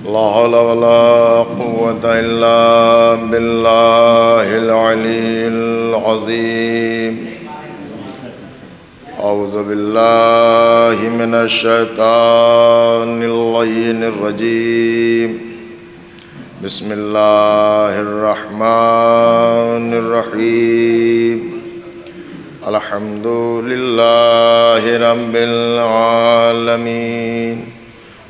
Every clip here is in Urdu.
لا حول ولا قوة إلا بالله العلي العظيم. أعوذ بالله من الشيطان اللعين الرجيم. بسم الله الرحمن الرحيم. الحمد لله رب العالمين.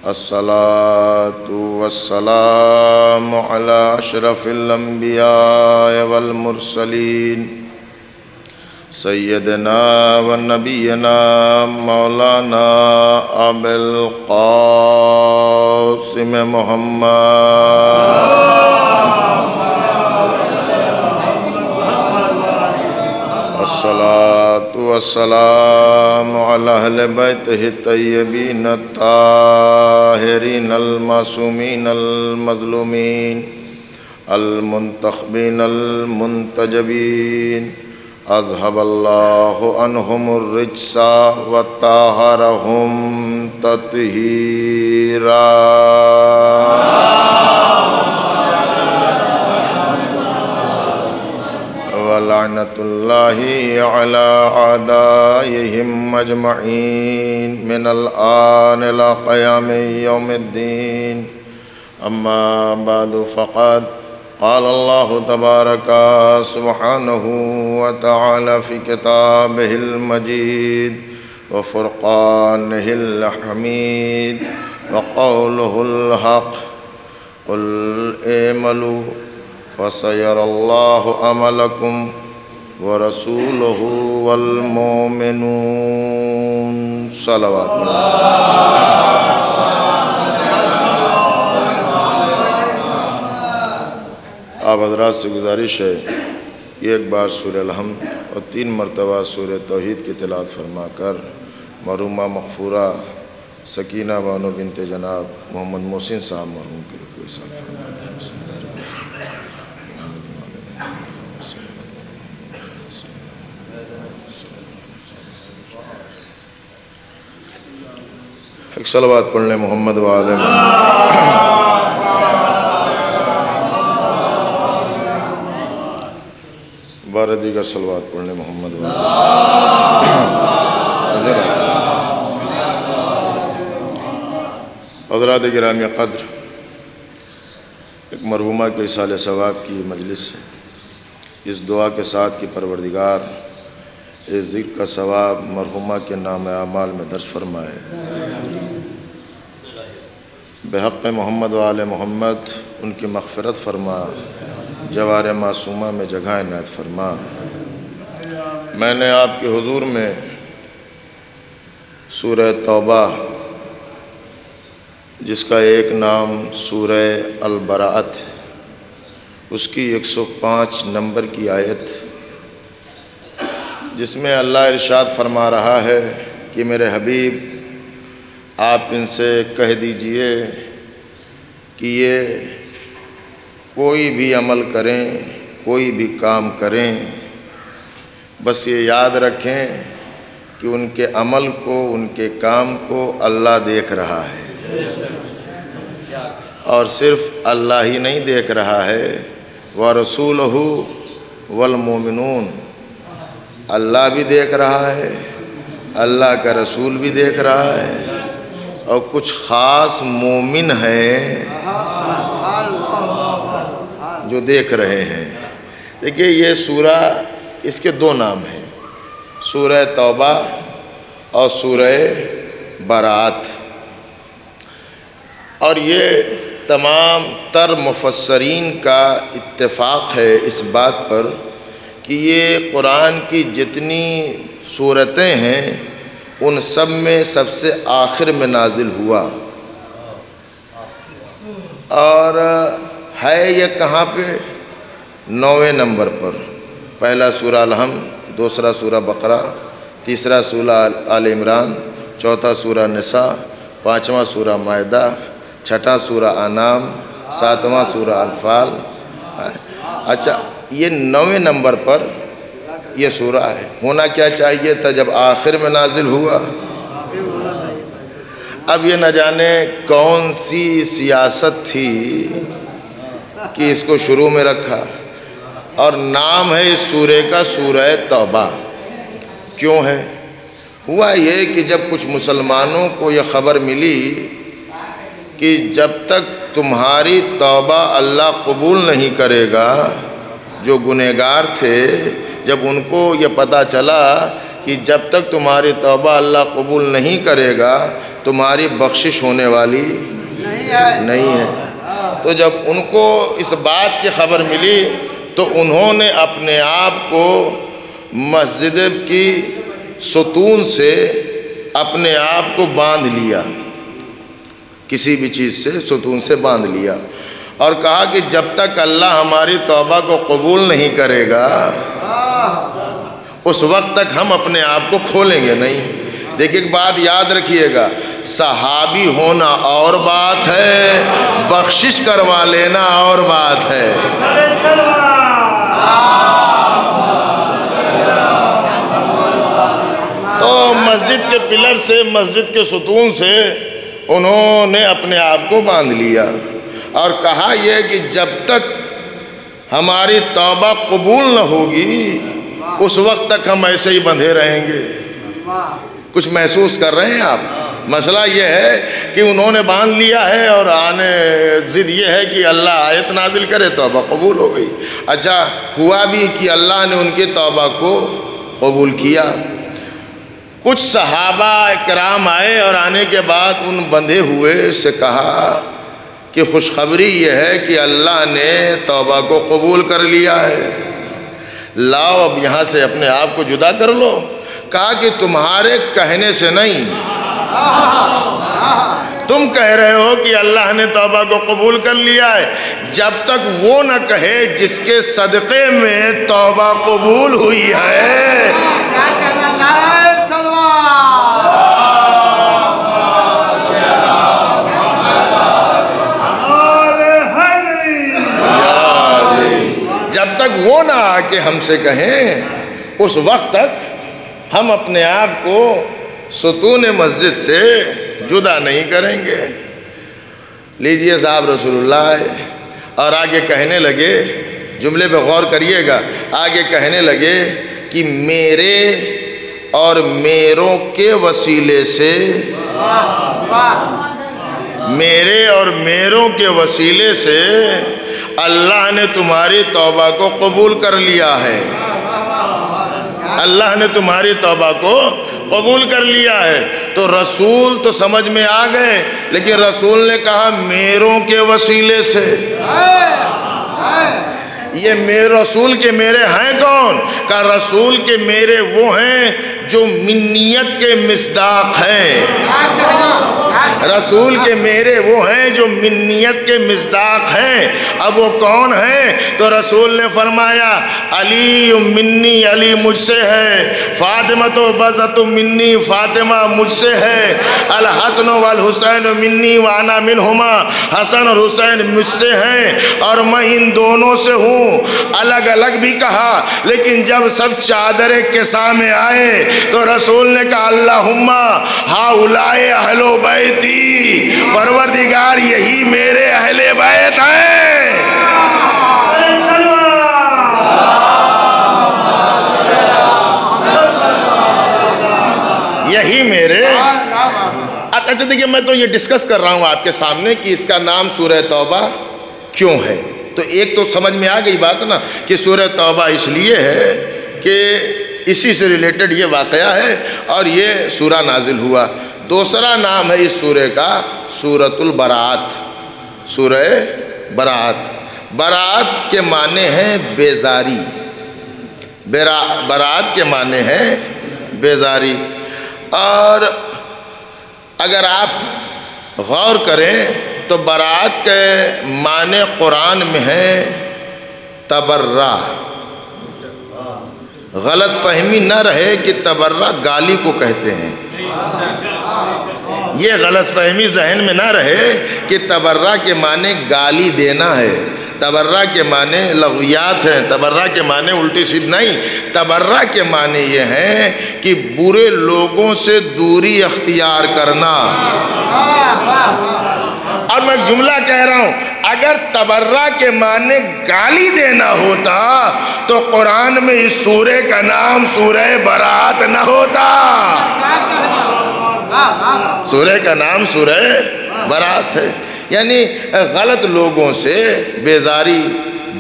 الصلاة والسلام على أشرف الأنبياء والمرسلين سيدنا ونبينا مولانا أبي القاسم محمد الصلاة والسلام على أهل بيته الطيبين الطاهرين المعصومين المظلومين المنتخبين المنتجبين. أذهب الله عنهم الرجس وطهرهم تطهيرا. ولعنة الله على أعدائهم أجمعين من الآن إلى قيام يوم الدين. أما بعد فقد قال الله تبارك سبحانه وتعالى في كتابه المجيد وفرقانه الحميد وقوله الحق. قل اعملوا فسيرى الله عملكم ورسوله والمؤمنون. صلوات آپ حضرات سے گزارش ہے کہ ایک بار سورہ الحمد اور 3 مرتبہ سورہ توحید کی تلاوت فرما کر مرحومہ مغفورہ سکینہ بانو بنت جناب محمد محسن صاحب مرحوم کے لیے سال فرما دیں. بسم اللہ الرحمن الرحیم. ایک صلوات پڑھ لیں محمد وآل محمد. بارہ دیگر صلوات پڑھ لیں محمد وآل محمد. حضرات گرامی قدر، ایک مرحومہ کے اصال ثواب کی مجلس ہے. اس دعا کے ساتھ کہ پروردگار اس ذکر کا ثواب مرحومہ کے نام اعمال میں درج فرمائے. بحق محمد وآل محمد ان کی مغفرت فرما، جوار معصومہ میں جگہ عنایت فرما. میں نے آپ کے حضور میں سورہ توبہ جس کا ایک نام سورہ البراءت ہے، اس کی 105 نمبر کی آیت جس میں اللہ ارشاد فرما رہا ہے کہ میرے حبیب آپ ان سے کہہ دیجئے کہ یہ کوئی بھی عمل کریں، کوئی بھی کام کریں، بس یہ یاد رکھیں کہ ان کے عمل کو، ان کے کام کو اللہ دیکھ رہا ہے. اور صرف اللہ ہی نہیں دیکھ رہا ہے، وَرَسُولُهُ وَالْمُؤْمِنُونَ، اللہ بھی دیکھ رہا ہے، اللہ کا رسول بھی دیکھ رہا ہے، اور کچھ خاص مومن ہیں جو دیکھ رہے ہیں. دیکھیے یہ سورہ، اس کے 2 نام ہیں، سورہ توبہ اور سورہ براءت. اور یہ تمام تر مفسرین کا اتفاق ہے اس بات پر کہ یہ قرآن کی جتنی سورتیں ہیں ان سب میں سب سے آخر میں نازل ہوا. اور ہے یہ کہاں پہ؟ 9ویں نمبر پر. پہلا سورہ الحمد، دوسرا سورہ بقرہ، تیسرا سورہ آل عمران، چوتھا سورہ نساء، 5واں سورہ مائدہ، 6واں سورہ انعام، 7واں سورہ انفال. اچھا، یہ 9ویں نمبر پر یہ سورہ ہے. ہونا کیا چاہیے تھا جب آخر میں نازل ہوا؟ اب یہ نہ جانے کون سی سیاست تھی کہ اس کو شروع میں رکھا، اور نام ہے اس سورے کا سورہ توبہ۔ کیوں ہے؟ ہوا یہ کہ جب کچھ مسلمانوں کو یہ خبر ملی کہ جب تک تمہاری توبہ اللہ قبول نہیں کرے گا، جو گنہگار تھے جب ان کو یہ پتہ چلا کہ جب تک تمہاری توبہ اللہ قبول نہیں کرے گا تمہاری بخشش ہونے والی نہیں ہے، تو جب ان کو اس بات کی خبر ملی تو انہوں نے اپنے آپ کو مسجد کی ستون سے اپنے آپ کو باندھ لیا، کسی بھی چیز سے ستون سے باندھ لیا، اور کہا کہ جب تک اللہ ہماری توبہ کو قبول نہیں کرے گا اس وقت تک ہم اپنے آپ کو کھولیں گے نہیں۔ دیکھیے ایک بات یاد رکھیے گا، صحابی ہونا اور بات ہے، بخشش کروا لینا اور بات ہے۔ تو مسجد کے پلر سے، مسجد کے ستون سے انہوں نے اپنے آپ کو باندھ لیا اور کہا یہ کہ جب تک ہماری توبہ قبول نہ ہوگی اس وقت تک ہم ایسے ہی بندھے رہیں گے۔ کچھ محسوس کر رہے ہیں آپ؟ مسئلہ یہ ہے کہ انہوں نے باندھ لیا ہے اور ضد یہ ہے کہ اللہ آیت نازل کرے، توبہ قبول ہو گئی۔ اچھا ہوا بھی کہ اللہ نے ان کی توبہ کو قبول کیا۔ کچھ صحابہ کرام آئے اور آنے کے بعد ان بندھے ہوئے سے کہا کہ خوشخبری یہ ہے کہ اللہ نے توبہ کو قبول کر لیا ہے، لاؤ اب یہاں سے اپنے آپ کو جدا کر لو۔ کہا کہ تمہارے کہنے سے نہیں، تم کہہ رہے ہو کہ اللہ نے توبہ کو قبول کر لیا ہے، جب تک وہ نہ کہے جس کے صدقے میں توبہ قبول ہوئی ہے۔ جب تک وہ نہ آ کے ہم سے کہیں اس وقت تک ہم اپنے آپ کو ستون مسجد سے جدا نہیں کریں گے۔ لیجئے صاحب رسول اللہ آئے اور آگے کہنے لگے، جملے پہ غور کریے گا، آگے کہنے لگے کہ میرے اور میروں کے وسیلے سے، میرے اور میروں کے وسیلے سے اللہ نے تمہاری توبہ کو قبول کر لیا ہے، اللہ نے تمہاری توبہ کو قبول کر لیا ہے۔ تو رسول تو سمجھ میں آ گئے، لیکن رسول نے کہا میروں کے وسیلے سے۔ یہ میرے رسول کے میرے ہیں کون؟ کہ رسول کے میرے وہ ہیں جو منیت کے مصداق ہیں، رسول کے میرے وہ ہیں جو منیت کے مصداق ہیں۔ اب وہ کون ہیں؟ تو رسول نے فرمایا علی منی، علی مجھ سے ہے، فاطمہ تو بزت منی، فاطمہ مجھ سے ہے، الحسن والحسین منی وانا منہما، حسن اور حسین مجھ سے ہیں اور میں ان دونوں سے ہوں۔ الگ الگ بھی کہا، لیکن جب سب چادر کے سامنے آئے تو رسول نے کہا اللہم ہاؤلائے اہل بیتی، پروردگار یہی میرے اہل بیت ہیں۔ یہی میرے۔ اچھا دیکھیے میں تو یہ ڈسکس کر رہا ہوں آپ کے سامنے کہ اس کا نام سورہ توبہ کیوں ہے۔ تو ایک تو سمجھ میں آ گئی بات نا کہ سورہ توبہ اس لیے ہے کہ اسی سے ریلیٹڈ یہ واقعہ ہے اور یہ سورہ نازل ہوا۔ دوسرا نام ہے اس سورہ کا سورۃ البراءت، سورہ براءت۔ براءت کے معنی ہیں بیزاری، براءت کے معنی ہیں بیزاری۔ اور اگر آپ غور کریں تو براءت کے معنی قرآن میں ہے تبرہ۔ غلط فہمی نہ رہے کہ تبرہ گالی کو کہتے ہیں، یہ غلط فہمی ذہن میں نہ رہے کہ تبرہ کے معنی گالی دینا ہے۔ تبرہ کے معنی لغویات ہیں، تبرہ کے معنی الٹی سیدھ نہیں، تبرہ کے معنی یہ ہیں کہ برے لوگوں سے دوری اختیار کرنا۔ اور میں جملہ کہہ رہا ہوں، اگر تبرہ کے معنی گالی دینا ہوتا تو قرآن میں اس سورہ کا نام سورہ برات نہ ہوتا، سورہ کا نام سورہ برات ہے۔ یعنی غلط لوگوں سے بیزاری،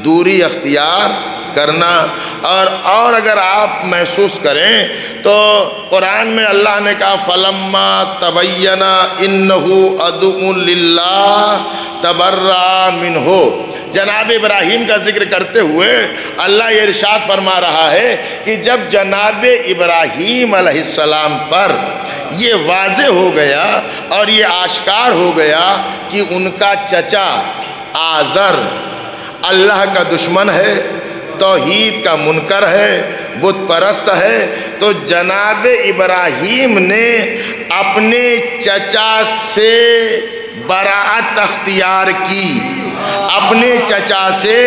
دوری اختیار کرنا۔ اور اگر آپ محسوس کریں تو قرآن میں اللہ نے کہا فَلَمَّا تَبَيَّنَ إِنَّهُ عَدُوٌّ لِلَّهِ تَبَرَّأَ مِنْهُ۔ جناب ابراہیم کا ذکر کرتے ہوئے اللہ یہ ارشاد فرما رہا ہے کہ جب جناب ابراہیم علیہ السلام پر یہ واضح ہو گیا اور یہ آشکار ہو گیا کہ ان کا چچا آزر اللہ کا دشمن ہے، توحید کا منکر ہے، بت پرست ہے، تو جناب ابراہیم نے اپنے چچا سے براعت اختیار کی، اپنے چچا سے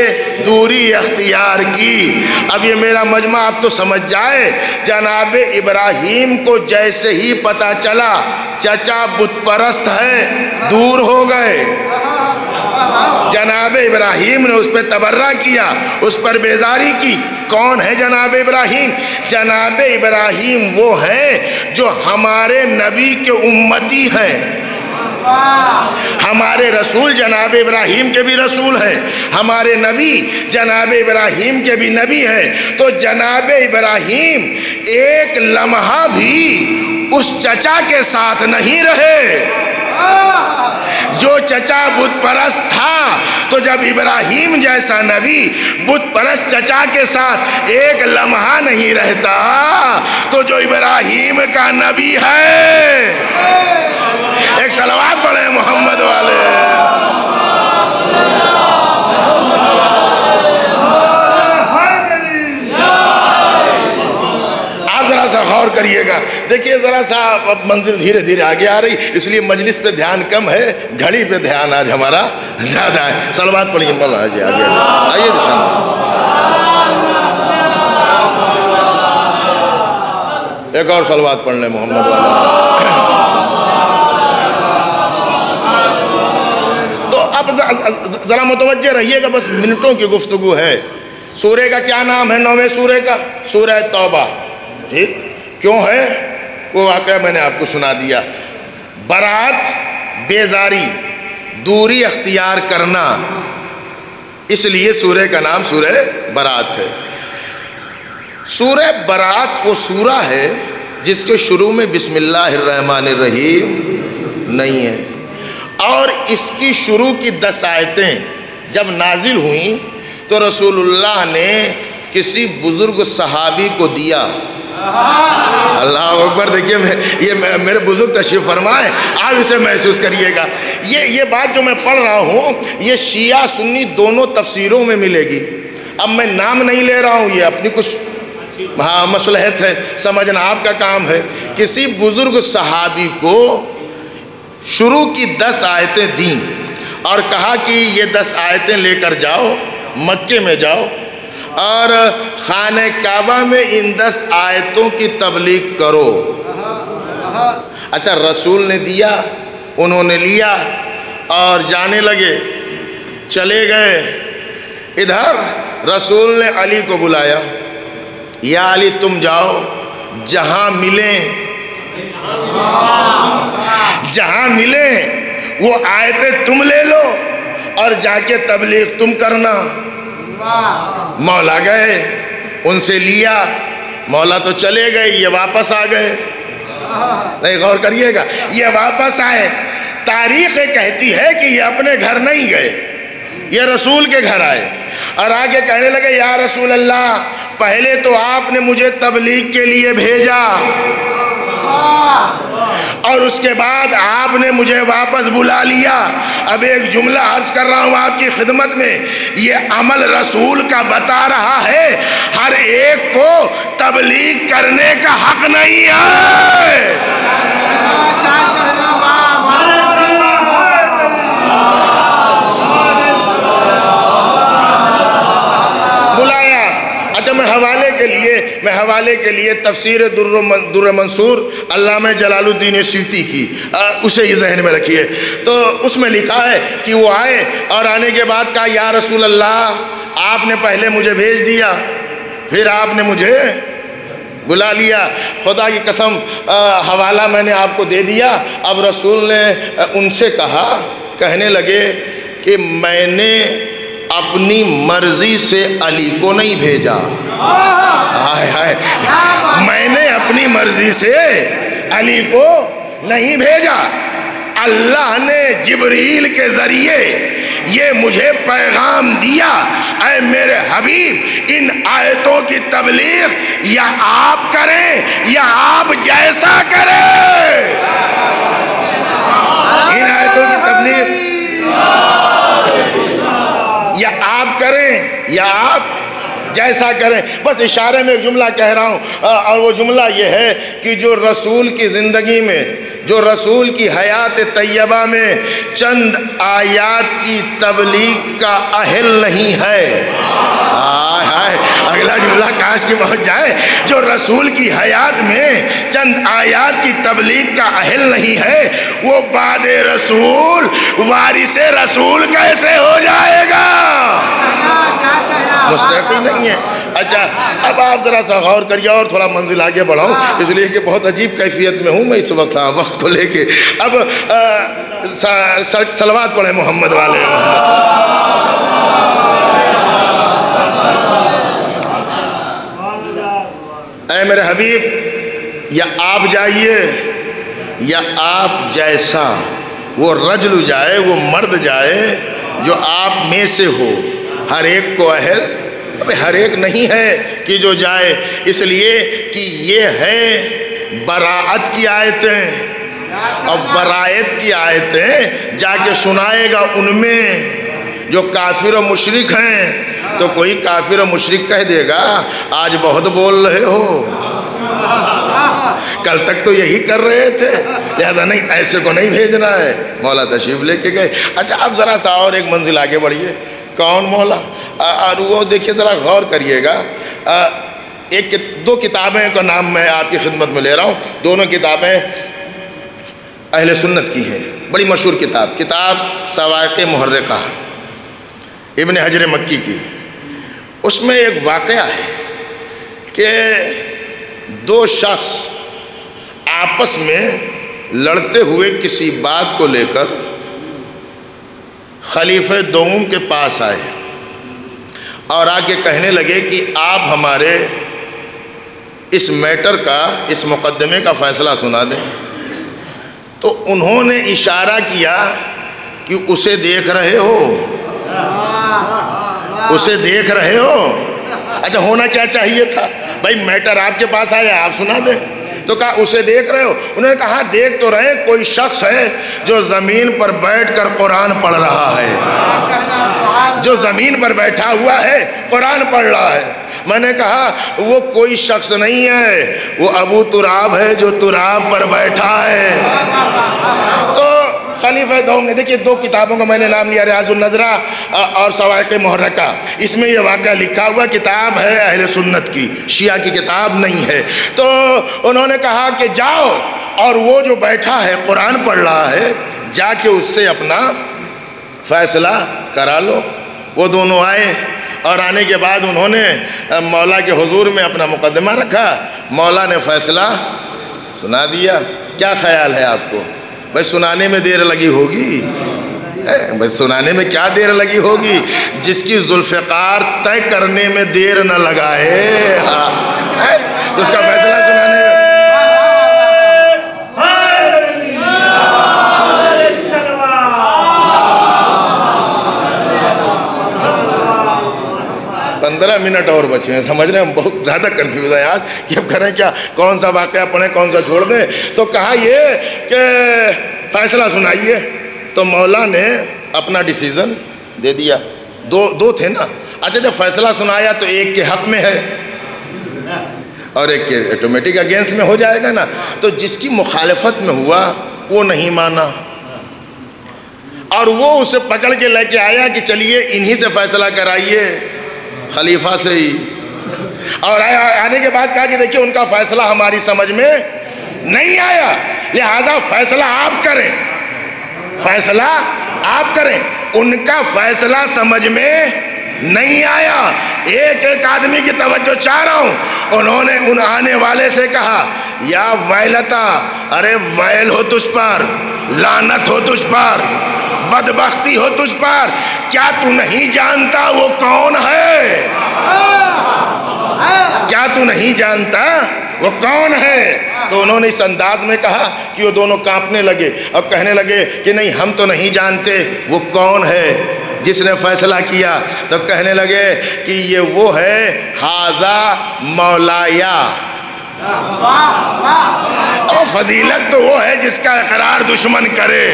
دوری اختیار کی۔ اب یہ میرا مجمع آپ تو سمجھ جائے، جناب ابراہیم کو جیسے ہی پتہ چلا چچا بت پرست ہے، دور ہو گئے۔ جناب ابراہیم نے اس پہ تبرہ کیا، اس پر بیزاری کی۔ کون ہے جناب ابراہیم؟ جناب ابراہیم وہ ہیں جو ہمارے نبی کے امتی ہیں، ہمارے رسول جناب ابراہیم کے بھی رسول ہیں، ہمارے نبی جناب ابراہیم کے بھی نبی ہیں۔ تو جناب ابراہیم ایک لمحہ بھی اس چچا کے ساتھ نہیں رہے جو چچا بت پرست تھا۔ تو جب ابراہیم جیسا نبی بت پرست چچا کے ساتھ ایک لمحہ نہیں رہتا تو جو ابراہیم کا نبی ہے، ایک صلوات پڑھیں محمد والے۔ آپ ذرا سا غور کریے گا، دیکھیے ذرا سا اب منزل دھیرے دھیرے آگے آ رہی، اس لیے مجلس پہ دھیان کم ہے، گھڑی پہ دھیان آج ہمارا زیادہ ہے۔ صلوات پڑھیے مولا جی، آگے آئیے دشان۔ ایک اور صلوات پڑھ لیں محمد والا۔ تو اب ذرا متوجہ رہیے گا، بس منٹوں کی گفتگو ہے۔ سورہ کا کیا نام ہے؟ 9ویں سورہ کا سورہ توبہ، ٹھیک؟ کیوں ہے وہ واقعہ میں نے آپ کو سنا دیا۔ برات، بیزاری، دوری اختیار کرنا، اس لیے سورہ کا نام سورہ برات ہے۔ سورہ برات وہ سورہ ہے جس کے شروع میں بسم اللہ الرحمن الرحیم نہیں ہے، اور اس کی شروع کی 10 آیتیں جب نازل ہوئیں تو رسول اللہ نے کسی بزرگ صحابی کو دیا۔ اللہ اکبر، دیکھیے یہ میرے بزرگ تشریف فرمائے، آپ اسے محسوس کریے گا۔ یہ بات جو میں پڑھ رہا ہوں یہ شیعہ سنی دونوں تفسیروں میں ملے گی۔ اب میں نام نہیں لے رہا ہوں، یہ اپنی کچھ مصلحت ہے، سمجھنا آپ کا کام ہے۔ کسی بزرگ صحابی کو شروع کی 10 آیتیں دیں اور کہا کہ یہ 10 آیتیں لے کر جاؤ، مکے میں جاؤ اور خانہ کعبہ میں ان 10 آیتوں کی تبلیغ کرو۔ اچھا، رسول نے دیا، انہوں نے لیا اور جانے لگے، چلے گئے۔ ادھر رسول نے علی کو بلایا، یا علی تم جاؤ، جہاں ملیں وہ آیتیں تم لے لو اور جا کے تبلیغ تم کرنا۔ مولا گئے، ان سے لیا، مولا تو چلے گئے، یہ واپس آ گئے۔ نہیں، غور کریے گا، یہ واپس آئے، تاریخ کہتی ہے کہ یہ اپنے گھر نہیں گئے، یہ رسول کے گھر آئے اور آگے کہنے لگے یا رسول اللہ، پہلے تو آپ نے مجھے تبلیغ کے لیے بھیجا اور اس کے بعد آپ نے مجھے واپس بلا لیا۔ اب ایک جملہ عرض کر رہا ہوں آپ کی خدمت میں، یہ عمل رسول کا بتا رہا ہے ہر ایک کو تبلیغ کرنے کا حق نہیں ہے۔ میں حوالے کے لیے تفسیر در منصور علامہ جلال الدین سیوطی کی، اسے یہ ذہن میں رکھیے، تو اس میں لکھا ہے کہ وہ آئے اور آنے کے بعد کہا یا رسول اللہ آپ نے پہلے مجھے بھیج دیا، پھر آپ نے مجھے بلا لیا، خدا کی قسم حوالہ میں نے آپ کو دے دیا۔ اب رسول نے ان سے کہنے لگے کہ میں نے اپنی مرضی سے علی کو نہیں بھیجا، میں نے اپنی مرضی سے علی کو نہیں بھیجا، اللہ نے جبریل کے ذریعے یہ مجھے پیغام دیا، اے میرے حبیب ان آیتوں کی تبلیغ یا آپ کریں یا آپ جیسا کریں، ان آیتوں کی تبلیغ یا آپ کریں یا آپ جیسا کریں۔ بس اشارے میں ایک جملہ کہہ رہا ہوں، اور وہ جملہ یہ ہے کہ جو رسول کی زندگی میں، جو رسول کی حیات طیبہ میں چند آیات کی تبلیغ کا اہل نہیں ہے، اگلا جملہ کاش کی پہنچ جائے، جو رسول کی حیات میں چند آیات کی تبلیغ کا اہل نہیں ہے، وہ بعد رسول وارث رسول کیسے ہو جائے گا؟ مستحق ہی نہیں ہے۔ اچھا اب آپ ذرا سا غور کریے اور تھوڑا منزل آگے بڑھاؤں، اس لیے کہ بہت عجیب کیفیت میں ہوں میں اس وقت کو لے کے۔ اب صلوات پڑھیں محمد والے اے میرے حبیب، یا آپ جائیے یا آپ جیسا، وہ رجل جائے، وہ مرد جائے جو آپ میں سے ہو، ہر ایک کو اہل ہر ایک نہیں ہے کہ جو جائے، اس لیے کہ یہ ہے براءت کی آیتیں، اور براءت کی آیتیں جا کے سنائے گا ان میں جو کافر و مشرک ہیں، تو کوئی کافر و مشرک کہہ دے گا آج بہت بول رہے ہو، کل تک تو یہی کر رہے تھے، لہذا نہیں ایسے کو نہیں بھیجنا ہے۔ مولا تشریف لے کے گئے۔ اچھا اب ذرا سا اور ایک منزل آگے بڑھیے، کون مولا؟ اور وہ دیکھیے ذرا غور کریے گا، دو کتابیں کا نام میں آپ کی خدمت میں لے رہا ہوں، دونوں کتابیں اہل سنت کی ہیں، بڑی مشہور کتاب صواعق محرقہ ابن حجر مکی کی۔ اس میں ایک واقعہ ہے کہ دو شخص آپس میں لڑتے ہوئے کسی بات کو لے کر خلیفہ دوم کے پاس آئے اور آ کے کہنے لگے کہ آپ ہمارے اس میٹر کا، اس مقدمے کا فیصلہ سنا دیں۔ تو انہوں نے اشارہ کیا کہ اسے دیکھ رہے ہو، اسے دیکھ رہے ہو۔ اچھا ہونا کیا چاہیے تھا بھائی، میٹر آپ کے پاس آیا آپ سنا دیں، تو کہا اسے دیکھ رہے ہو؟ انہوں نے کہا دیکھ تو رہے، کوئی شخص ہے جو زمین پر بیٹھ کر قرآن پڑھ رہا ہے، جو زمین پر بیٹھا ہوا ہے قرآن پڑھ رہا ہے۔ میں نے کہا وہ کوئی شخص نہیں ہے، وہ ابو تراب ہے جو تراب پر بیٹھا ہے۔ تو خلیفہ دوم نے، دیکھیے دو کتابوں کا میں نے نام لیا، ریاض النظرہ اور صواعق محرقہ، اس میں یہ واقعہ لکھا ہوا، کتاب ہے اہل سنت کی، شیعہ کی کتاب نہیں ہے۔ تو انہوں نے کہا کہ جاؤ اور وہ جو بیٹھا ہے قرآن پڑھ رہا ہے، جا کے اس سے اپنا فیصلہ کرا لو۔ وہ دونوں آئے اور آنے کے بعد انہوں نے مولا کے حضور میں اپنا مقدمہ رکھا، مولا نے فیصلہ سنا دیا۔ کیا خیال ہے آپ کو؟ بھائی سنانے میں دیر لگی ہوگی، بھائی سنانے میں کیا دیر لگی ہوگی؟ جس کی ذوالفقار طے کرنے میں دیر نہ لگائے، تو اس کا فیصلہ سنانے میں 15 منٹ اور بچے ہیں، سمجھ رہے ہیں؟ ہم بہت زیادہ کنفیوز ہیں آج کہ اب کریں کیا، کون سا واقعہ پڑھیں کون سا چھوڑ دیں۔ تو کہا یہ کہ فیصلہ سنائیے، تو مولا نے اپنا ڈیسیزن دے دیا۔ دو تھے نا، اچھا جب فیصلہ سنایا تو ایک کے حق میں ہے اور ایک کے آٹومیٹک اگینسٹ میں ہو جائے گا نا، تو جس کی مخالفت میں ہوا وہ نہیں مانا اور وہ اسے پکڑ کے لے کے آیا کہ چلیے انہی سے فیصلہ کرائیے، خلیفہ سے ہی۔ اور آنے کے بعد کہا کہ دیکھیے ان کا فیصلہ ہماری سمجھ میں نہیں آیا، لہذا فیصلہ آپ کریں، فیصلہ آپ کریں۔ ان کا فیصلہ سمجھ میں نہیں آیا، ایک ایک آدمی کی توجہ چاہ رہا ہوں۔ انہوں نے ان آنے والے سے کہا یا ویلتا، ارے ویل ہو تجھ پر، لعنت ہو تجھ پر، بدبختی ہو تجھ پر، کیا تو نہیں جانتا وہ کون ہے؟ کیا تو نہیں جانتا وہ کون ہے؟ تو انہوں نے اس انداز میں کہا کہ وہ دونوں کانپنے لگے اور کہنے لگے کہ نہیں ہم تو نہیں جانتے وہ کون ہے جس نے فیصلہ کیا۔ تو کہنے لگے کہ یہ وہ ہے ھذا مولایا، اور فضیلت تو وہ ہے جس کا اقرار دشمن کرے۔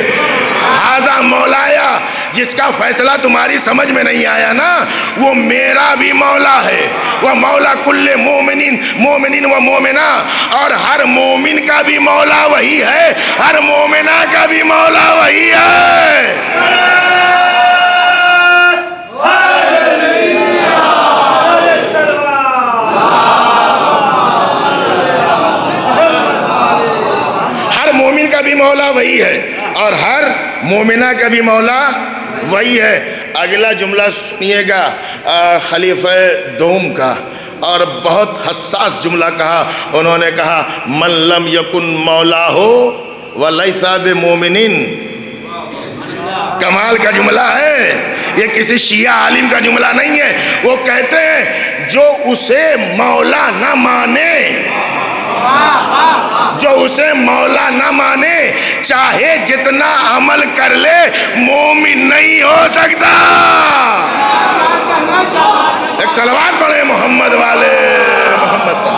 ھذا مولایا، جس کا فیصلہ تمہاری سمجھ میں نہیں آیا نا، وہ میرا بھی مولا ہے، وہ مولا کل مومنین و مومنہ، اور ہر مومن کا بھی مولا وہی ہے، ہر مومنہ کا بھی مولا وہی ہے۔ مومن کا بھی مولا وہی ہے اور ہر مومنہ کا بھی مولا وہی ہے۔ اگلا جملہ سنیے گا خلیفہ دوم کا، اور بہت حساس جملہ کہا۔ انہوں نے کہا من لم یکن مولا ہو ولیس بمومنین۔ کمال کا جملہ ہے یہ، کسی شیعہ عالم کا جملہ نہیں ہے۔ وہ کہتے ہیں جو اسے مولا نہ مانے، جو اسے مولا نہ مانے چاہے جتنا عمل کر لے مومن نہیں ہو سکتا۔ ایک صلوات پڑھیں محمد والے محمد پر،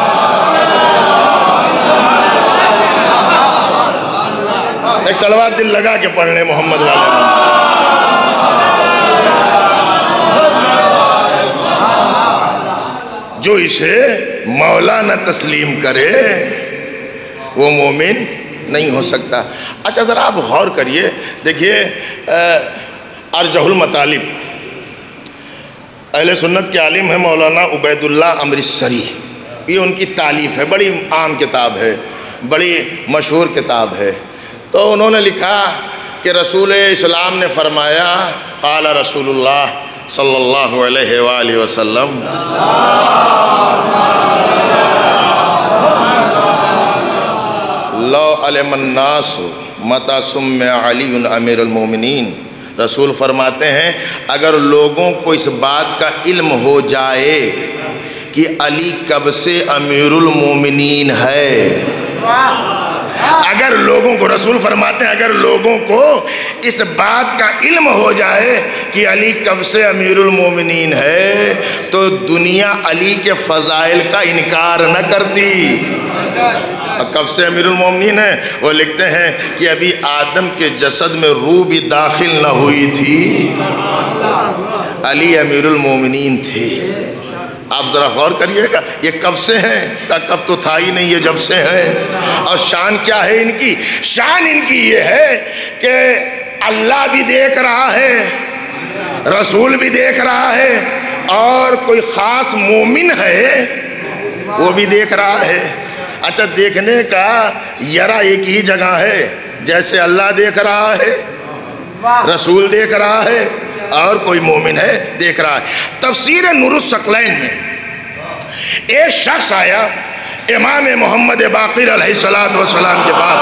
ایک صلوات دل لگا کے پڑھ لیں محمد والے پر۔ جو اسے مولا نہ تسلیم کرے وہ مومن نہیں ہو سکتا۔ اچھا ذرا آپ غور کریے، دیکھیے ارجح المطالب، اہل سنت کے عالم ہیں مولانا عبید اللہ امرتسری، یہ ان کی تالیف ہے، بڑی عام کتاب ہے، بڑی مشہور کتاب ہے۔ تو انہوں نے لکھا کہ رسول اسلام نے فرمایا قال رسول اللہ صلی اللہ علیہ وآلہ وسلم لو علم الناس متى سمع علی امیر المومنین۔ رسول فرماتے ہیں اگر لوگوں کو اس بات کا علم ہو جائے کہ علی کب سے امیر المومنین ہے، اگر لوگوں کو، رسول فرماتے ہیں اگر لوگوں کو اس بات کا علم ہو جائے کہ علی کب سے امیر المومنین ہے تو دنیا علی کے فضائل کا انکار نہ کرتی۔ کب سے امیر المومنین ہے؟ وہ لکھتے ہیں کہ ابھی آدم کے جسد میں روح بھی داخل نہ ہوئی تھی، علی امیر المومنین تھے۔ آپ ذرا غور کریے گا یہ کب سے ہیں؟ کب تو تھا ہی نہیں، یہ جب سے ہیں۔ اور شان کیا ہے ان کی؟ شان ان کی یہ ہے کہ اللہ بھی دیکھ رہا ہے، رسول بھی دیکھ رہا ہے، اور کوئی خاص مومن ہے وہ بھی دیکھ رہا ہے۔ اچھا دیکھنے کا یرا ایک ہی جگہ ہے، جیسے اللہ دیکھ رہا ہے، رسول دیکھ رہا ہے، اور کوئی مومن ہے دیکھ رہا ہے۔ تفسیر نور الثقلین میں ایک شخص آیا امام محمد باقر علیہ السلام کے پاس،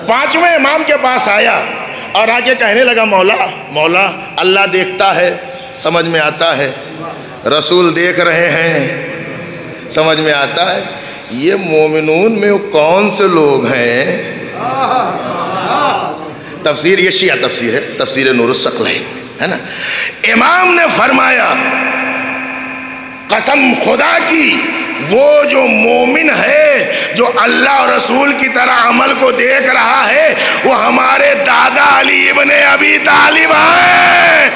پانچویں امام کے پاس آیا اور آگے کہنے لگا مولا اللہ دیکھتا ہے، سمجھ میں آتا ہے، رسول دیکھ رہے ہیں، سمجھ میں آتا ہے، یہ مومنون میں وہ کون سے لوگ ہیں؟ تفسیر یہ شیعہ تفسیر ہے، تفسیر نور الثقلین ہے نا۔ امام نے فرمایا قسم خدا کی وہ جو مومن ہے جو اللہ اور رسول کی طرح عمل کو دیکھ رہا ہے وہ ہمارے دادا علی ابن ابی طالب ہیں۔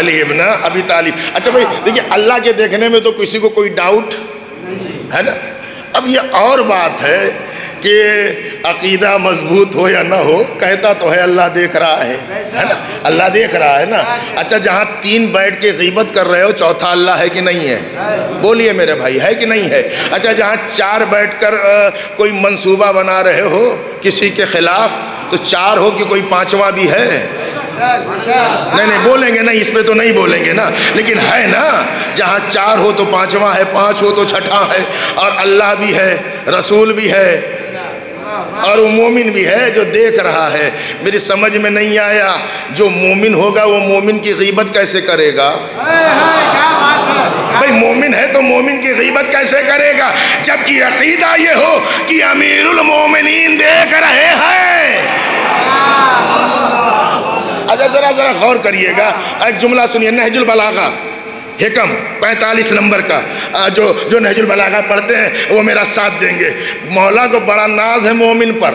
علی ابن ابی طالب۔ اچھا بھائی دیکھیے، اللہ کے دیکھنے میں تو کسی کو کوئی ڈاؤٹ ہے نا۔ اب یہ اور بات ہے کہ عقیدہ مضبوط ہو یا نہ ہو، کہتا تو ہے اللہ دیکھ رہا ہے نا، اللہ دیکھ رہا ہے نا۔ اچھا جہاں تین بیٹھ کے غیبت کر رہے ہو، چوتھا اللہ ہے کہ نہیں ہے؟ بولیے میرے بھائی، ہے کہ نہیں ہے؟ اچھا جہاں چار بیٹھ کر کوئی منصوبہ بنا رہے ہو کسی کے خلاف، تو چار ہو کہ کوئی پانچواں بھی ہے؟ نہیں بولیں گے نہیں، اس پہ تو نہیں بولیں گے نا، لیکن ہے نا، جہاں چار ہو تو پانچواں ہے، پانچ ہو تو چھٹا ہے، اور اللہ بھی ہے، رسول بھی ہے، اور وہ مومن بھی ہے جو دیکھ رہا ہے۔ میری سمجھ میں نہیں آیا، جو مومن ہوگا وہ مومن کی غیبت کیسے کرے گا؟ بھئی مومن ہے تو مومن کی غیبت کیسے کرے گا، جبکہ عقیدہ یہ ہو کہ امیر المومنین دیکھ رہے ہیں۔ اچھا ذرا غور کریے گا، ایک جملہ سنیے، نہج البلاغہ حکم 45 نمبر کا، جو نہج البلاغہ پڑھتے ہیں وہ میرا ساتھ دیں گے۔ مولا کو بڑا ناز ہے مومن پر،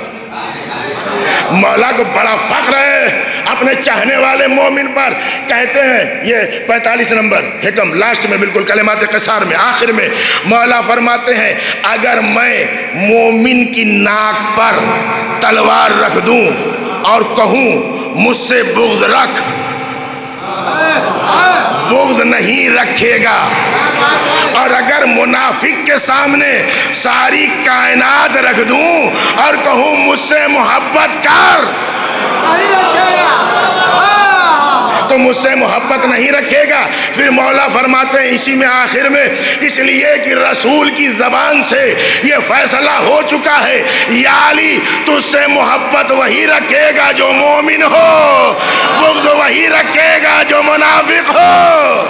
مولا کو بڑا فخر ہے اپنے چاہنے والے مومن پر۔ کہتے ہیں یہ 45 نمبر حکم لاسٹ میں، بالکل کلمات قصار میں، آخر میں مولا فرماتے ہیں، اگر میں مومن کی ناک پر تلوار رکھ دوں اور کہوں مجھ سے بغض رکھ، بغض نہیں رکھے گا، اور اگر منافق کے سامنے ساری کائنات رکھ دوں اور کہوں مجھ سے محبت کر، تو مجھ سے محبت نہیں رکھے گا۔ پھر مولا فرماتے ہیں اسی میں آخر میں، اس لیے کہ رسول کی زبان سے یہ فیصلہ ہو چکا ہے، یا علی تجھ سے محبت وہی رکھے گا جو مومن ہو، بغض وہی رکھے گا جو منافق ہو۔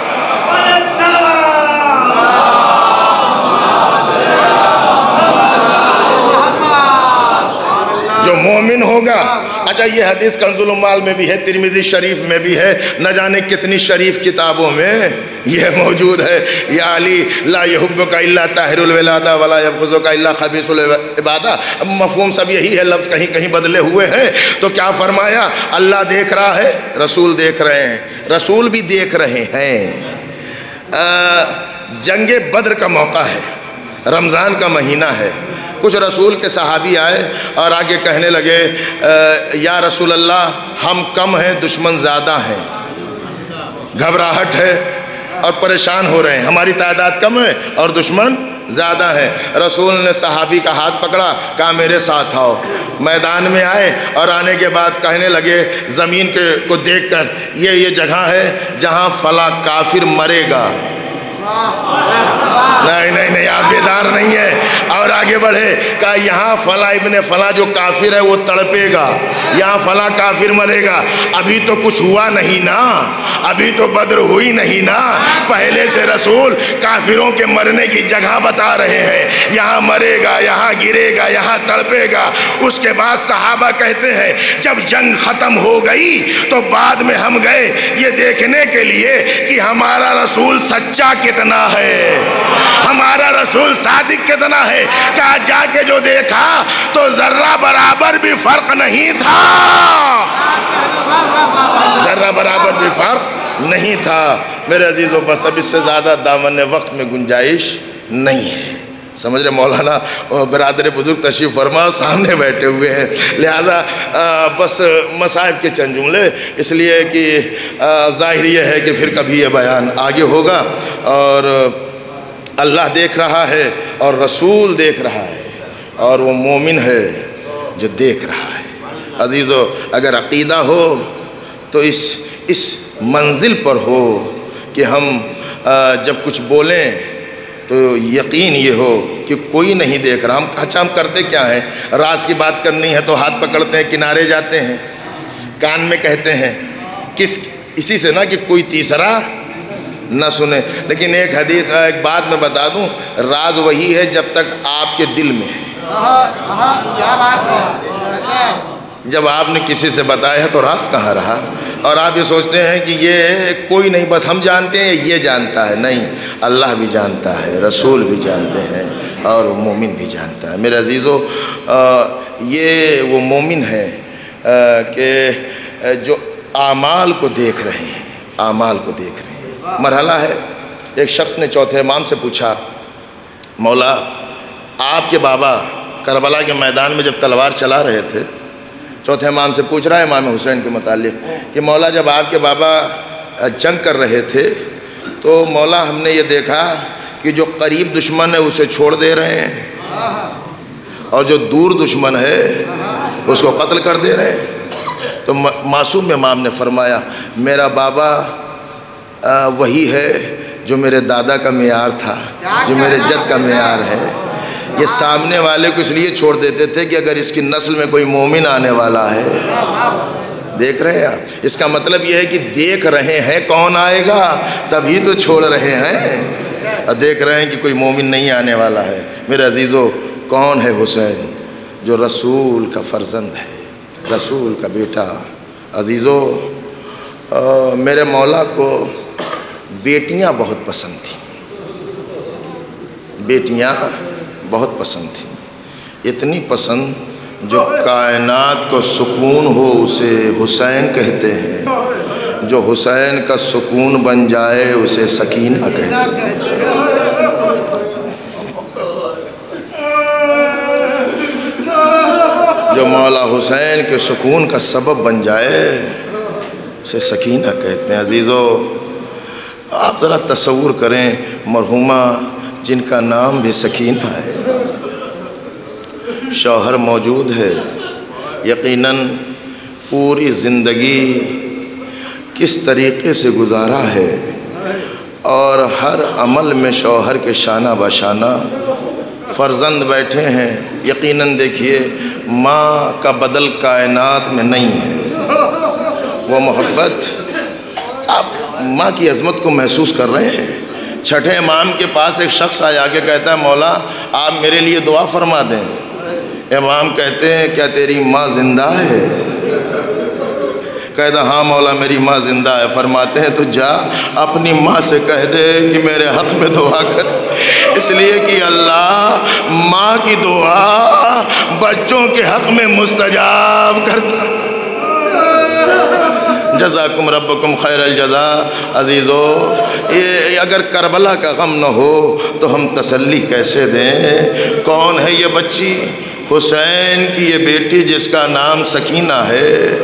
جو مومن ہوگا۔ اچھا یہ حدیث کنز العمال میں بھی ہے، ترمذی شریف میں بھی ہے، نہ جانے کتنی شریف کتابوں میں یہ موجود ہے۔ یا علی لا یحبک الا طاہر الولادہ ولا یبغضک الا خبیث العبادہ، مفہوم سب یہی ہے، لفظ کہیں کہیں بدلے ہوئے ہیں۔ تو کیا فرمایا؟ اللہ دیکھ رہا ہے، رسول دیکھ رہے ہیں، رسول بھی دیکھ رہے ہیں۔ جنگ بدر کا موقع ہے، رمضان کا مہینہ ہے، کچھ رسول کے صحابی آئے اور آگے کہنے لگے، یا رسول اللہ ہم کم ہیں، دشمن زیادہ ہیں، گھبراہٹ ہے اور پریشان ہو رہے ہیں، ہماری تعداد کم ہے اور دشمن زیادہ ہے۔ رسول نے صحابی کا ہاتھ پکڑا، کہا میرے ساتھ آؤ۔ میدان میں آئے اور آنے کے بعد کہنے لگے زمین کو دیکھ کر، یہ جگہ ہے جہاں فلاں کافر مرے گا۔ نہیں آپ بیدار نہیں ہے، اور آگے بڑھے، کہا یہاں فلاں ابن فلاں جو کافر ہے وہ تڑپے گا، یہاں فلاں کافر مرے گا۔ ابھی تو کچھ ہوا نہیں نا، ابھی تو بدر ہوئی نہیں نا، پہلے سے رسول کافروں کے مرنے کی جگہ بتا رہے ہیں، یہاں مرے گا، یہاں گرے گا، یہاں تڑپے گا۔ اس کے بعد صحابہ کہتے ہیں جب جنگ ختم ہو گئی تو بعد میں ہم گئے یہ دیکھنے کے لیے کہ ہمارا رسول سچا کتنا ہے، ہمارا رسول صادق کتنا ہے۔ کہا جا کے جو دیکھا تو ذرہ برابر بھی فرق نہیں تھا، ذرہ برابر بھی فرق نہیں تھا۔ میرے عزیزو بس اب اس سے زیادہ دامن وقت میں گنجائش نہیں ہے، سمجھ رہے؟ مولانا برادر بزرگ تشریف فرما سامنے بیٹھے ہوئے ہیں، لہذا بس مصائب کے چند جملے، اس لیے کہ ظاہر یہ ہے کہ پھر کبھی یہ بیان آگے ہوگا، اور اللہ دیکھ رہا ہے اور رسول دیکھ رہا ہے، اور وہ مومن ہے جو دیکھ رہا ہے۔ عزیزو اگر عقیدہ ہو تو اس منزل پر ہو کہ ہم جب کچھ بولیں تو یقین یہ ہو کہ کوئی نہیں دیکھ رہا۔ ہم کرتے کیا ہیں، راز کی بات کرنی ہے تو ہاتھ پکڑتے ہیں، کنارے جاتے ہیں، کان میں کہتے ہیں، اسی سے نا کہ کوئی تیسرا نہ سنے۔ لیکن ایک حدیث، ایک بات میں بتا دوں، راز وہی ہے جب تک آپ کے دل میں ہے۔ جب آپ نے کسی سے بتایا تو راز کہاں رہا؟ اور آپ یہ سوچتے ہیں کہ یہ کوئی نہیں، بس ہم جانتے ہیں، یہ جانتا ہے۔ نہیں، اللہ بھی جانتا ہے، رسول بھی جانتے ہیں، اور مومن بھی جانتا ہے۔ میرے عزیزو یہ وہ مومن ہے کہ جو اعمال کو دیکھ رہے ہیں، اعمال کو دیکھ رہے ہیں۔ مرحلہ ہے، ایک شخص نے چوتھے امام سے پوچھا، مولا آپ کے بابا کربلا کے میدان میں جب تلوار چلا رہے تھے، چوتھے امام سے پوچھ رہا ہے امام حسین کے متعلق کہ مولا جب آپ کے بابا جنگ کر رہے تھے تو مولا ہم نے یہ دیکھا کہ جو قریب دشمن ہے اسے چھوڑ دے رہے ہیں اور جو دور دشمن ہے اس کو قتل کر دے رہے ہیں۔ تو معصوم امام نے فرمایا میرا بابا وہی ہے جو میرے دادا کا معیار تھا، جو میرے جد کا معیار ہے۔ یہ سامنے والے کو اس لیے چھوڑ دیتے تھے کہ اگر اس کی نسل میں کوئی مومن آنے والا ہے، دیکھ رہے ہیں آپ، اس کا مطلب یہ ہے کہ دیکھ رہے ہیں کون آئے گا تبھی تو چھوڑ رہے ہیں، اور دیکھ رہے ہیں کہ کوئی مومن نہیں آنے والا ہے۔ میرے عزیزو، کون ہے حسین؟ جو رسول کا فرزند ہے، رسول کا بیٹا۔ عزیزو، میرے مولا کو بیٹیاں بہت پسند تھیں، بیٹیاں بہت پسند تھیں، اتنی پسند جو کائنات کو سکون ہو اسے حسین کہتے ہیں، جو حسین کا سکون بن جائے اسے سکینہ کہتے ہیں۔ جو مولا حسین کے سکون کا سبب بن جائے اسے سکینہ کہتے ہیں۔ عزیزو، آپ ذرا تصور کریں، مرحومہ جن کا نام بھی سکینہ ہے، شوہر موجود ہے، یقیناً پوری زندگی کس طریقے سے گزارا ہے، اور ہر عمل میں شوہر کے شانہ بشانہ فرزند بیٹھے ہیں۔ یقیناً دیکھیے، ماں کا بدل کائنات میں نہیں ہے، وہ محبت آپ ماں کی عظمت کو محسوس کر رہے ہیں۔ چھٹے امام کے پاس ایک شخص آیا کے کہتا ہے مولا آپ میرے لیے دعا فرما دیں۔ امام کہتے ہیں کیا تیری ماں زندہ ہے؟ کہتا ہاں مولا میری ماں زندہ ہے۔ فرماتے ہیں تو جا اپنی ماں سے کہہ دے کہ میرے حق میں دعا کر، اس لیے کہ اللہ ماں کی دعا بچوں کے حق میں مستجاب کرتا۔ جزاکم ربکم خیر الجزا۔ عزیزو، یہ اگر کربلا کا غم نہ ہو تو ہم تسلی کیسے دیں؟ کون ہے یہ بچی؟ حسین کی یہ بیٹی جس کا نام سکینہ ہے۔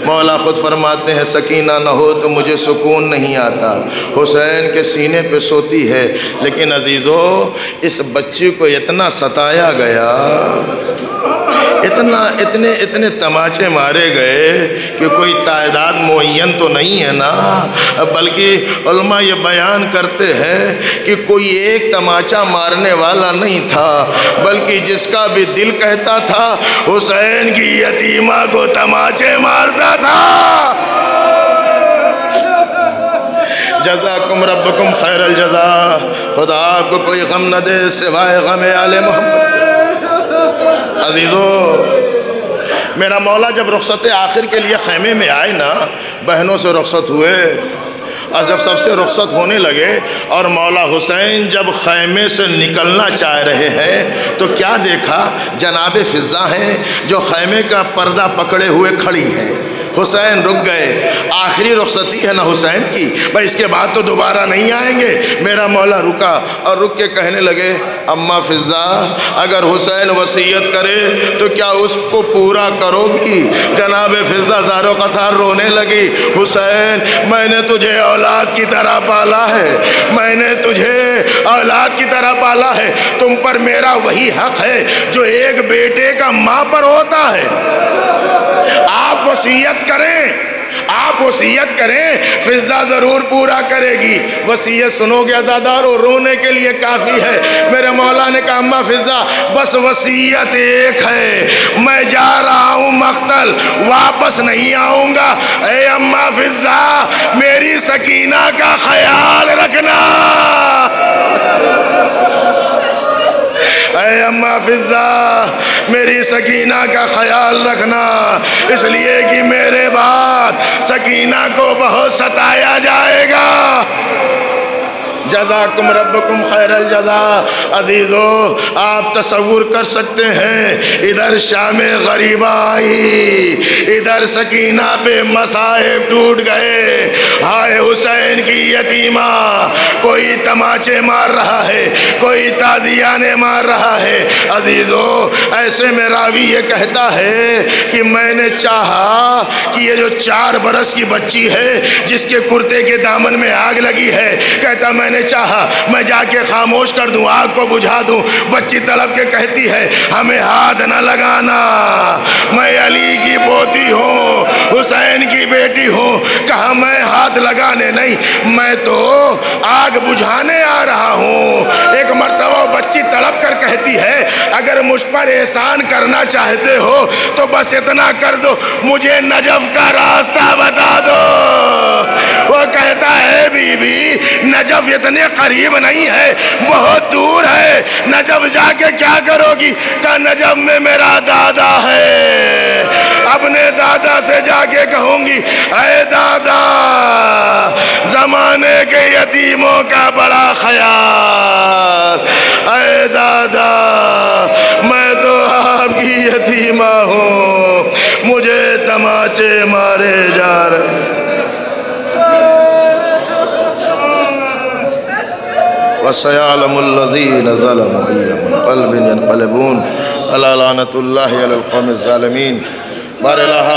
مولا خود فرماتے ہیں سکینہ نہ ہو تو مجھے سکون نہیں آتا، حسین کے سینے پہ سوتی ہے۔ لیکن عزیزو، اس بچی کو اتنا ستایا گیا، اتنے تماچے مارے گئے کہ کوئی تعداد معین تو نہیں ہے نا، بلکہ علماء یہ بیان کرتے ہیں کہ کوئی ایک تماچا مارنے والا نہیں تھا، بلکہ جس کا بھی دل کہتا تھا حسین کی یتیمہ کو تماچے مارتا تھا۔ جزاکم ربکم خیر الجزا۔ خدا آپ کو کوئی غم نہ دے سوائے غم آل محمد کے۔ عزیزو، میرا مولا جب رخصت آخر کے لیے خیمے میں آئے نا، بہنوں سے رخصت ہوئے، اور جب سب سے رخصت ہونے لگے اور مولا حسین جب خیمے سے نکلنا چاہ رہے ہیں تو کیا دیکھا؟ جناب فضہ ہیں جو خیمے کا پردہ پکڑے ہوئے کھڑی ہیں۔ حسین رک گئے، آخری رخصتی ہے نا حسین کی، بھائی اس کے بعد تو دوبارہ نہیں آئیں گے۔ میرا مولا رکا اور رک کے کہنے لگے اماں فضہ، اگر حسین وصیت کرے تو کیا اس کو پورا کرو گی؟ جناب فضہ زارو قطار رونے لگی، حسین میں نے تجھے اولاد کی طرح پالا ہے، میں نے تجھے اولاد کی طرح پالا ہے، تم پر میرا وہی حق ہے جو ایک بیٹے کا ماں پر ہوتا ہے۔ آپ وصیت کریں، آپ وصیت کریں، فضہ ضرور پورا کرے گی۔ وصیت سنو گے عزادارو، رونے کے لیے کافی ہے۔ میرے مولا نے کہا اماں فضہ بس وصیت ایک ہے، میں جا رہا ہوں مقتل، واپس نہیں آؤں گا، اے اماں فضہ میری سکینہ کا خیال رکھنا، اے اماں فضہ میری سکینہ کا خیال رکھنا، اس لیے کہ میرے بعد سکینہ کو بہت ستایا جائے گا۔ جزاکم ربکم خیر الجزا۔ عزیزو آپ تصور کر سکتے ہیں، ادھر شام غریبہ آئی، ادھر سکینہ پہ مصائب ٹوٹ گئے، ہائے حسین کی یتیمہ، کوئی تماچے مار رہا ہے، کوئی تازیانے مار رہا ہے۔ عزیزو ایسے میں راوی یہ کہتا ہے کہ میں نے چاہا کہ یہ جو 4 برس کی بچی ہے جس کے کرتے کے دامن میں آگ لگی ہے، کہتا میں نے چاہا میں جا کے خاموش کر دوں، آگ کو بجھا دوں۔ بچی تڑپ کے کہتی ہے ہمیں ہاتھ نہ لگانا، میں علی کی پوتی ہوں، حسین کی بیٹی ہوں۔ کہا میں ہاتھ لگانے نہیں، میں تو آگ بجھانے آ رہا ہوں۔ ایک مرتبہ بچی تڑپ کر کہتی ہے اگر مجھ پر احسان کرنا چاہتے ہو تو بس اتنا کر دو، مجھے نجف کا راستہ بتا دو۔ وہ کہتا ہے بی بی نجف اتنے قریب نہیں ہے، بہت دور ہے، نجف جا کے کیا کرو گی؟ کہا نجف میں میرا دادا ہے، اپنے دادا سے جا کے کہوں گی اے دادا زمانے کے یتیموں کا بڑا خیال، اے دادا میں تو آپ کی یتیمہ ہوں، مجھے تماچے مارے جا رہے۔ وَسَيَعْلَمُ الَّذِينَ ظَلَمُوا أَيَّ مُنقَلِبٍ يَنقَلِبُونَ أَلَا لَعْنَةُ اللَّهِ عَلَى الْقَوْمِ الظَّالِمِينَ۔ بار الہ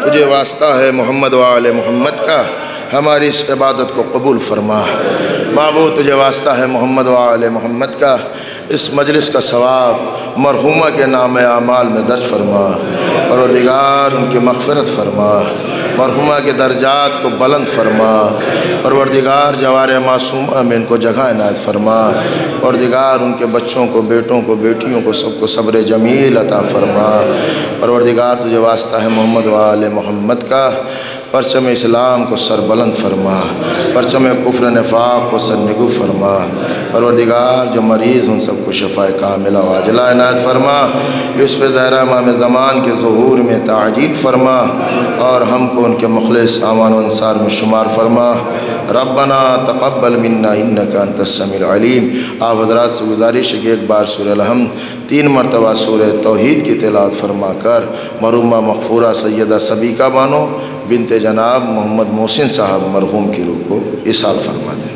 تجھے واسطہ ہے محمد و آل محمد کا، ہماری اس عبادت کو قبول فرما۔ معبود تجھے واسطہ ہے محمد و آل محمد کا، اس مجلس کا ثواب مرحومہ کے نام اعمال میں درج فرما۔ پروردگار ان کی مغفرت فرما، مرحومہ کے درجات کو بلند فرما۔ پروردگار جوار معصومہ میں ان کو جگہ عنایت فرما۔ پروردگار ان کے بچوں کو، بیٹوں کو، بیٹیوں کو، سب کو صبر جمیل عطا فرما۔ پروردگار تجھے واسطہ ہے محمد و آل محمد کا، پرچم اسلام کو سر بلند فرما، پرچم کفر نفاق کو سر نگو فرما۔ پروردگار جو مریض ان سب کو شفا کاملہ و عاجلہ عنایت فرما۔ یوسف زہرا امام زمان کے ظہور میں تعجیل فرما، اور ہم کو ان کے مخلص اعوان و انصار میں شمار فرما۔ ربنا تقبل منا انک انت السمیع العلیم۔ آپ حضرات سے گزارش ہے کہ ایک بار سورہ الحمد 3 مرتبہ سورہ توحید کی تلاوت فرما کر مرحومہ مغفورہ سیدہ سبیکہ بانو بنت جناب محمد محسن صاحب مرحوم کی روح کو ایصال فرما دیں۔